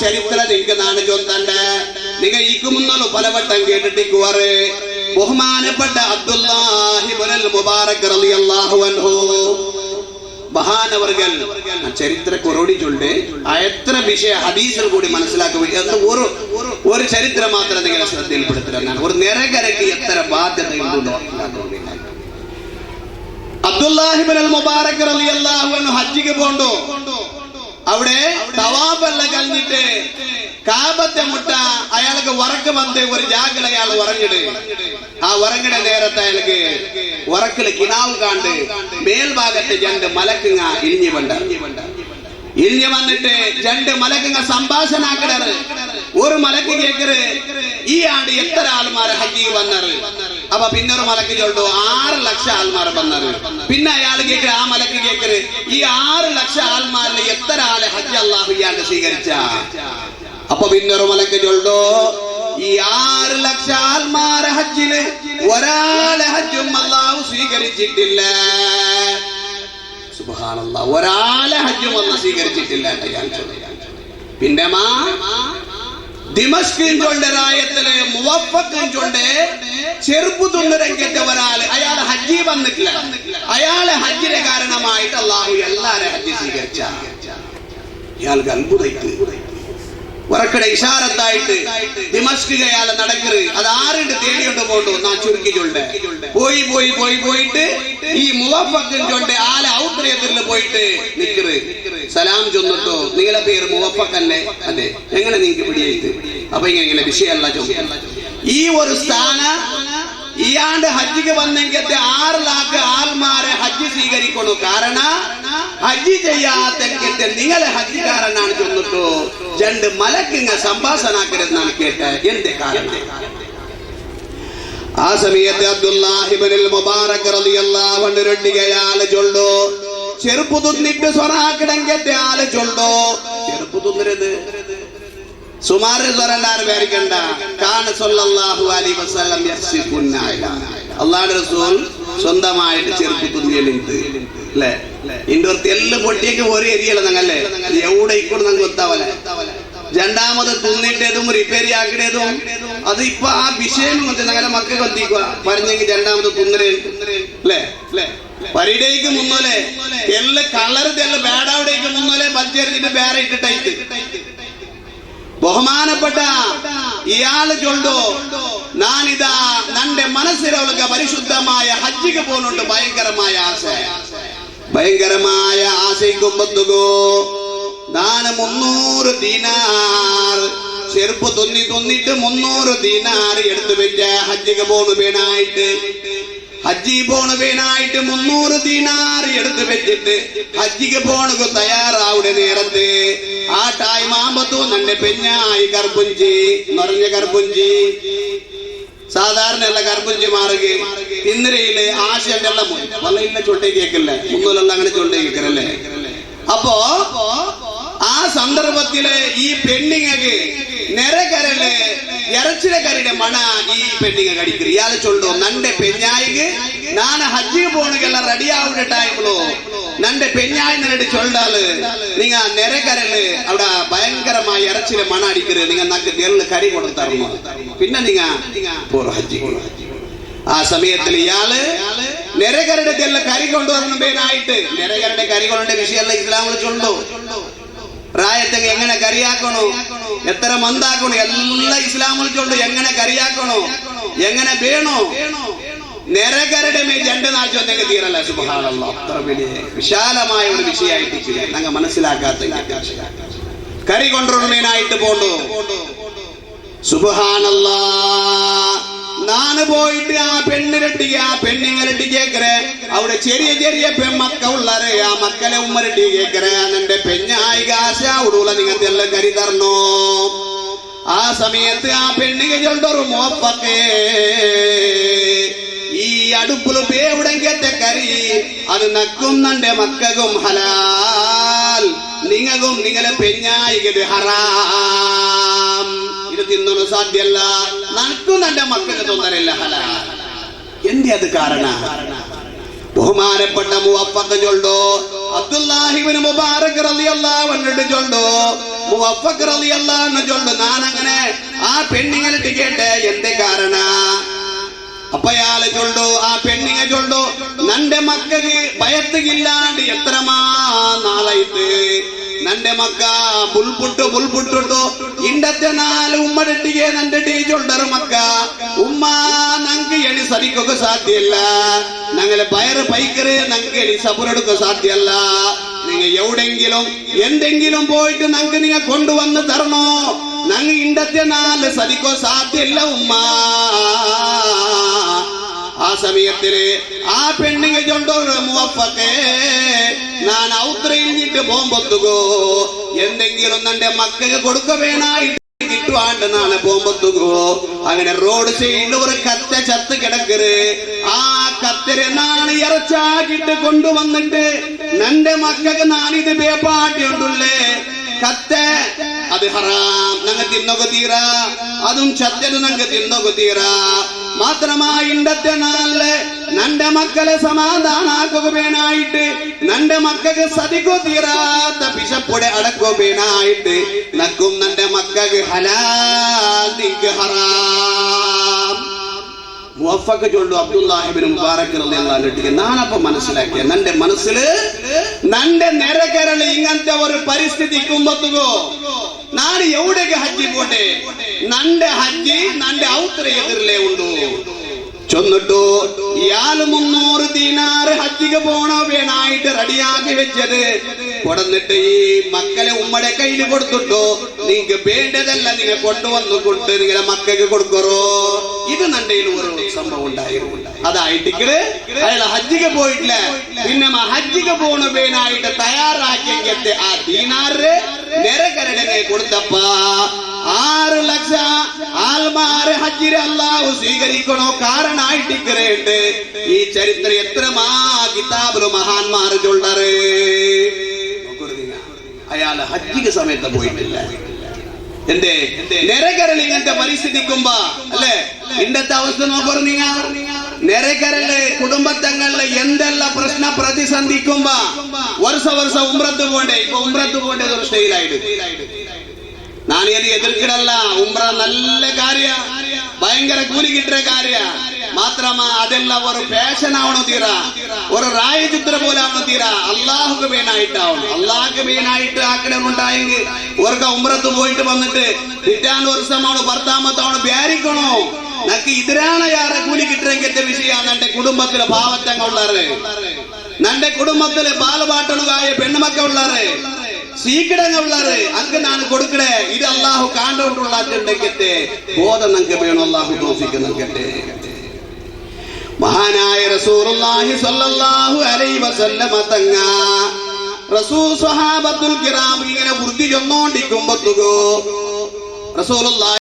ചരിത്ര നിങ്ങൾക്ക് നാണ് ചൊന്തണ്ട് നിങ്ങൾ ഈക്കുമുന്നോളൂ പലവട്ടം കേട്ടിട്ടിക്കുവാറ് ബഹുമാനപ്പെട്ട അബ്ദുല്ലാഹി ഇബ്നുൽ മുബാറക് റളിയല്ലാഹു അൻഹു മഹാനവർകൾ ചരിത്ര കൊറോടി ചൊല്ല് എത്ര വിഷയ ഹദീസിൽ കൂടി മനസ്സിലാക്കുക ഒരു ചരിത്രം മാത്രം നിങ്ങളെ ശ്രദ്ധയിൽപ്പെടുത്തുന്നതാണ് ഒരു നിറകരക്ക് എത്ര ബാധ്യതയുണ്ടോ. അബ്ദുല്ലാഹി ഇബ്നുൽ മുബാറക് റളിയല്ലാഹു അൻഹു ഹജ്ജിക്ക് പോണ്ടോ അവിടെ തവാഫെല്ലാം കഴിഞ്ഞിട്ട് കാബത്തെ മുട്ട അയാൾക്ക് ഉറക്ക് വന്ന് ഒരു ജാഗിൽ അയാൾ ഉറങ്ങിട് ആ ഉറങ്ങിട നേരത്തെ അയാൾക്ക് ഉറക്കില് കിനാവ് കാണ്ട് മേൽഭാഗത്ത് രണ്ട് മലക്കുങ്ങ ഇരിഞ്ഞു വന്നിട്ട് രണ്ട് മലക്കുങ്ങ സംഭാഷണാക്കിടറ് ഒരു മലക്ക് കേക്കറ് ഈ ആണ്ട് എത്ര ആൾമാര് ഹജ്ജിക്ക് വന്നത് അപ്പൊ പിന്നൊരു മലക്ക് ചൊല്ലു 6 ലക്ഷം ആൾമാർ വന്നത് പിന്നെ അയാൾ കേക്കറ് ആ മലക്ക് കേക്കറ് ഈ 6 ലക്ഷം ആൾമാരിൽ എത്ര ആളെ ഹജ്ജ് അല്ലാഹു ഇയാൾക്ക് സ്വീകരിച്ച അപ്പൊ പിന്നൊരു മലക്ക് ചൊല്ലു ഈ 6 ലക്ഷം ആൾമാരെ ഹജ്ജില് ഒരാളെ ഹജ്ജും അല്ലാഹു സ്വീകരിച്ചിട്ടില്ല. സുബ്ഹാനല്ലാഹ് ഒരാളെ ഹജ്ജും അല്ലാഹു സ്വീകരിച്ചിട്ടില്ല. പിന്നെ ദിമഷ്കിൻ ചൊല്ലെ റായത്തില് മുവഫഖിൻ ചൊല്ലെ ചെറുപ്പു തുന്നരംഗത്തെ ഒരാള് അയാൾ ഹജ്ജി വന്നിട്ടില്ല. അയാളെ ഹജ്ജിന്റെ കാരണമായിട്ട് അല്ലാഹു എല്ലാരെ ഹജ്ജ് സ്വീകരിച്ച ഇയാൾക്ക് അത്ഭുതമായിട്ട് ഉറക്കട ഇഷാരത്തായിട്ട് ദിമഷ്ക് അയാൾ നടക്കറ് അത് ആരുടെ തേടിയോണ്ട് പോണ്ടു നാ ചുരുക്കി ചൊല്ലെ പോയിട്ട് ഈ മുവഫഖിൻ ചൊല്ലെ ആലെ ഔത്രയത്തിൽ പോയിട്ട് നിക്കറ് സലാം ചൊന്നിട്ടോ നിങ്ങളെ പേര് മുവഫഖ് അല്ലേ അതെ എങ്ങനെ നിങ്ങൾക്ക് പിടിയായിട്ട് അപ്പൊ ഇങ്ങനെ വിഷയമല്ല ഈ ഒരു സ്ഥാനം ഇയാണ്ട് ഹജ്ജിക്ക് വന്നെങ്കിൽ 6 ലക്ഷം ആൾമാരെ ഹജ്ജ് സ്വീകരിക്കണു. കാരണം ഹജ്ജ് ചെയ്യാത്ത നിങ്ങളെ ഹജ്ജുകാരനാണ് ചൊന്നിട്ടോ രണ്ട് മലക്കിങ്ങ സംഭാഷണാക്കരുതെന്നാണ് കേട്ട എന്റെ കാരണം. ആ സമയത്ത് അബ്ദുല്ലാഹി ഇബ്നുൽ മുബാറക് റളിയല്ലാഹു അൻഹു രണ്ടികയാല് ചൊല്ലു ചെറുപ്പു തുന്നിട്ട് സ്വറാക്കിടങ്കത്തെ ആള് ചൊല്ലു ചെറുപ്പു തുന്നരുത് സുമാറ് സ്വരണ്ടാറ് പേരിക്കണ്ട കാന സല്ലല്ലാഹു അലൈഹി വസല്ലം യസ്ഫുന്ന അല്ലാഹുവിന്റെ റസൂൽ സ്വന്തമായിട്ട് ചെറുപ്പു തുന്നിയലുണ്ട് അല്ലേ ഇൻഡോർത്തി എല്ലാം പൊട്ടിയൊക്കെ ഒരു ഏരിയല്ല ഞങ്ങളല്ലേ എവിടെ ഇക്കൂടെ ഞങ്ങൾ ಗೊತ್ತಾവಲ್ಲ രണ്ടാമത് തുന്നിട്ടതും റിപ്പയർ ആക്കിയതും അത് ഇപ്പൊ ആ വിഷയം ഞങ്ങളെ മക്കൾക്ക് എത്തിക്കുക പറഞ്ഞെങ്കിൽ രണ്ടാമത് തുന്നരേ അല്ലേ പരിടേക്ക് മുന്നോലെ എല്ലാ കളർ തെല്ല ബേഡാവിടേക്ക് മുന്നോലെ ബൽച്ചേർത്തിട്ട് വേറെ ഇട്ടിട്ടായിട്ട് ബഹുമാനപ്പെട്ട ഇയാള് ചൊല്ലു നാനിതാ നന്റെ മനസ്സിലൊക്കെ പരിശുദ്ധമായ ഹജ്ജിക്ക് പോകുന്നുണ്ട് ഭയങ്കരമായ ആശയിക്കുമ്പോ നാന് 300 ദീനാർ ചെറുപ്പ് തുന്നിട്ട് 300 ദീനാർ എടുത്തു വെച്ച ഹജ്ജിക്ക് പോണു വേണായിട്ട് ഹജ്ജി പോണ് വേണായിട്ട് 300 ദീനാർ എടുത്തു വെച്ചിട്ട് ഹജ്ജിക്ക് പോണക്ക് തയ്യാറാവുടെ നേരത്ത് ആ ടൈം ആകുമ്പോ നന്റെ പെഞ്ഞായി കർപ്പുഞ്ചി നിറഞ്ഞ കർപ്പുഞ്ചി സാധാരണ ഉള്ള കർപ്പുഞ്ചി മാറുക ഇന്നരയില് ആശയുടെ എല്ലാം വല്ല ചൊട്ടേ കേക്കില്ല മുന്നൂലെല്ലാം അങ്ങനെ ചൊട്ടേ കേക്കറല്ലേ. അപ്പോ ആ സന്ദർഭത്തില് ഈ പെണ്ണിങ്ങക്ക് നിറകരല് ഇറച്ചിലെ കറിയുടെ മണ ഈ പെണ്ണിങ്ങ കടിക്കറ് ഇയാള് ചൊല്ലു നന്റെ പെഞ്ഞായിക്ക് നാണ് ഹജ്ജിക്ക് പോണെല്ലാം റെഡി ആവുന്ന ടൈമിലോ നന്റെ പെഞ്ഞായി നിന്നിട്ട് ചൊല്ലാല് നിങ്ങ നിറകരല് അവിടെ ഭയങ്കരമായി ഇറച്ചിലെ മണ അടിക്കറ് നിങ്ങ നക്ക് തെല്ല് കറി കൊടുത്തറമോ പിന്നെ നിങ്ങ ഹജ്ജി ആ സമയത്തിൽ ഇയാള് നിറകരുടെ തെല്ല് കറി കൊണ്ടുവരണം പേനായിട്ട് നിറകരുടെ കറി കൊണ്ട വിഷയമല്ല ഇസ്ലാമിൽ ചൊല്ലു പ്രായത്തെ എങ്ങനെ കറിയാക്കണോ എത്ര മന്താക്കണോ എല്ലാ ഇസ്ലാമിൽ ചൊല്ലു എങ്ങനെ കറിയാക്കണോ എങ്ങനെ വേണോ നിറകരുടെ മേ രണ്ട് നാൾ ചൊന്നെങ്കിൽ തീരല്ല. സുബ്ഹാനല്ലാഹ് അത്ര വലിയ വിശാലമായ ഒരു വിഷയമായിട്ട് ഞങ്ങൾ മനസ്സിലാക്കാത്ത കറി കൊണ്ടുവരുന്നതിനായിട്ട് പോണ്ടു. സുബ്ഹാനല്ലാഹ് നാന് പോയിട്ട് ആ പെണ്ണിങ്ങരട്ടി കേക്കറേ അവിടെ ചെറിയ പെമ്മക്ക ഉള്ളരെ ആ മക്കളെ ഉമ്മരട്ടി കേക്കറേ നിന്റെ പെഞ്ഞായി കാശ ഉടൂല നിങ്ങൾക്ക് എല്ലാം കരി തരണോ. ആ സമയത്ത് ആ പെണ്ണിಗೆ ചൊല്ലൊരു മോപ്പക്കേ ഈ അടുപ്പിൽ വേവിടെങ്കത്തെ കരി അത് നക്കും നന്റെ മക്കകും ഹലാൽ നിങ്ങകും നിങ്ങളെ പെഞ്ഞായികത് ഹറാം ഇത് തിന്നൊന്നും സാധ്യല്ല നക്കും നന്റെ മക്കൾക്ക് തോന്നലില്ല ഹലാൽ എന്റെ അത് കാരണം ബഹുമാനപ്പെട്ട മുവഫഖ് ചൊല്ലു അബ്ദുല്ലാഹി ഇബ്നു മുബാറക് റളിയല്ലാഹു അൻഹു ചൊല്ലു മുവഫഖ് റളിയല്ലാഹു അൻഹു ചൊല്ലുന്നു, നാനങ്ങനെ ആ പെണ്ണിങ്ങനെ കേട്ടെ എന്തേ കാരണ അപ്പയാള് ചൊല്ലു, ആ പെണ്ണിങ്ങ ചൊല്ലു, നന്റെ മക്കക്ക് ഭയത്തുകില്ലാണ്ട് എത്രമാ നാളായിട്ട് നന്റെ മക്ക ബുൾപുട്ടു ಇಂಡತ್ತೆ ನಾಲು ಉಮ್ಮಡಟ್ಟಿಗೆ ನಂದಟಿ ಚೊಲ್ಡರು ಮಕ್ಕ ಉಮ್ಮ ನಂಗೆ ಎಣಿ ಸರಿಕೋಕೆ ಸಾಧ್ಯ ಇಲ್ಲ, ഞങ്ങളെ വയറ് പൈക്കറ് ഞങ്ങൾക്ക് എണി സബുറെടുക്കാൻ സാധ്യമല്ല. നിങ്ങൾ എവിടെങ്കിലും എന്തെങ്കിലും പോയിട്ട് ഞങ്ങൾക്ക് നിങ്ങൾ കൊണ്ടുവന്ന് തരണോ, ഞങ്ങൾ ഇണ്ടത്തെ നാല് സരിക്കോ സാധ്യല്ല ഉമ്മ. ആ സമയത്തില് ആ പെണ്ണിങ്ങ ചൊണ്ടോ മുവഫഖേ, ഞാൻ ഔത്രയിൽ നിന്നിട്ട് പോകുമ്പോ എന്തെങ്കിലും എന്റെ മക്കൾക്ക് കൊടുക്കവേണായിട്ട് കിട്ടുവാണ്ട് നാളെ പോകുമ്പോ അങ്ങനെ റോഡ് സൈഡിൽ ഒരു കത്ത ചത്ത് കിടക്കര്, ആ കത്തരെ നാണ് ഇറച്ചാക്കിട്ട് കൊണ്ടുവന്നിട്ട് നന്റെ മക്കൾക്ക് നാനിത് പേപ്പാട്ടിയുണ്ടല്ലേ കത്ത അത് ഹറാം, ഞങ്ങൾ തിന്നൊക്കെ തീരാ, അതും ചത്തത് ഞങ്ങൾ തിന്നൊക്കെ തീരാ. മാത്രമായി ഇണ്ടത്തെ നാളില് നന്റെ മക്കളെ സമാധാനാക്കുകയായിട്ട് നന്റെ മക്കൾക്ക് സതിക്കോ തീരാത്ത പിശപ്പൊടെ അടക്കുകയായിട്ട് നക്കും നന്റെ മക്കൾക്ക് ഹലാൽ നിക്ക് ഹറാം. മുവഫഖ് ചൊല്ലു അബ്ദുല്ലാഹി ഇബ്നു മുബാറക് റളിയല്ലാഹു അൻഹു, നാനപ്പോ മനസ്സിലാക്കിയ നന്റെ മനസ്സില് നന്റെ നെരകരളി ഇങ്ങനത്തെ ഒരു പരിസ്ഥിതി കുമ്പത്തുകോ നാട് എവിടേക്ക് ഹജ്ജി പോട്ടെ, നന്റെ ഹജ്ജി നന്റെ ഔത്ര എതിരിലേ ഉണ്ടു ചൊന്നിട്ടു. ഇയാള് 300 ദീനാർ ഹജ്ജിക്ക് പോണോ വേണായിട്ട് റെഡിയാക്കി വെച്ചത് കൊടന്നിട്ട് ഈ മക്കളെ ഉമ്മടെ കയ്യിൽ കൊടുത്തിട്ടോ, നിങ്ങക്ക് വേണ്ടതല്ല നിങ്ങൾ കൊണ്ടുവന്നു കൊണ്ട് നിങ്ങളെ മക്കൾക്ക് കൊടുക്കറോ. ഇത് നണ്ടയിൽ ഒരു സംഭവം ഉണ്ടായിരുന്നു. അതായിട്ട് അയാൾ ഹജ്ജിക്ക് പോയിട്ടില്ല, പിന്നെ ഹജ്ജിക്ക് പോണ വേണായിട്ട് തയ്യാറാക്കിയ ആ ദീനാറ് നെരകരടങ്ങെ കൊടുത്തപ്പ 6 ലക്ഷം ആൽമാര് ഹജ്ജിരെ അല്ലാഹു സ്വീകരിക്കണോ കാരണായിട്ടിക്കറേണ്ട്. ഈ ചരിത്രം എത്ര കിതാബില് മഹാന്മാര് ചൊല്ലറ്. അയാള് ഹജ്ജിക്ക് സമയത്ത് പോയിട്ടില്ല. എന്തേ നെരകരൽ ഇങ്ങനത്തെ പരിസ്ഥിതിക്കുമ്പോ അല്ലേ ഇന്നത്തെ അവസ്ഥ നോക്കൂ. നിങ്ങൾ നെരകരല് കുടുംബത്തങ്ങളില് എന്തെല്ലാം പ്രശ്ന പ്രതിസന്ധിക്കുമ്പോ വർഷ ഉംറത്ത് പോണ്ടേ, ഇപ്പൊ ഉംറത്ത് പോണ്ടത് ഒരു സ്റ്റൈലായിട്ട് നാണിയത് എതിർക്കിടല്ല. ഉംറ നല്ല കാര്യ, ഭയങ്കര കൂലി കിട്ടുന്ന കാര്യ. മാത്രമാ അതെല്ലാം ഒരു ഫാഷൻ ആവണോ തീരാ, ഒരു റായചിത്ര പോലെ ആവണോ തീരാ, അള്ളാഹുക്ക് വേണായിട്ടാവണം. അള്ളാഹുക്ക് വേണായിട്ട് ആക്കണമെന്നുണ്ടായെങ്കിൽ ഓർക്ക് ഉംറത്ത് പോയിട്ട് വന്നിട്ട് പിറ്റാണ്ട് വർഷമാണ് 10ാമത്തവണ ബ്യാരിക്കണോ. നക്ക് ഇതിരാണ് യാറെ കൂലി കിട്ടുന്ന വിഷയമാണ് നന്റെ കുടുംബത്തിലെ ഭാവത്തങ്ങ ഉള്ളറ്, നന്റെ കുടുംബത്തിലെ ബാലപാട്ടണുകായ പെണ്ണുമക്ക ഉള്ളറ്, സീക്കിടങ്ങ ഉള്ളറ്. അങ്ങ് നാണ് കൊടുക്കണേ. ഇത് അള്ളാഹു കാണ്ടോണ്ടുള്ള ബോധം നമുക്ക് വേണം. അള്ളാഹു തോഫിക്കുന്നുണ്ട്. മഹാനായ റസൂലുള്ളാഹി സ്വല്ലല്ലാഹു അലൈഹി വസല്ലമ തങ്ങ റസൂൽ സ്വഹാബത്തുൽ കിറാം ഇങ്ങനെ വൃത്തി ചൊന്നോണ്ടിരിക്കുമ്പോ റസൂലുള്ളാഹി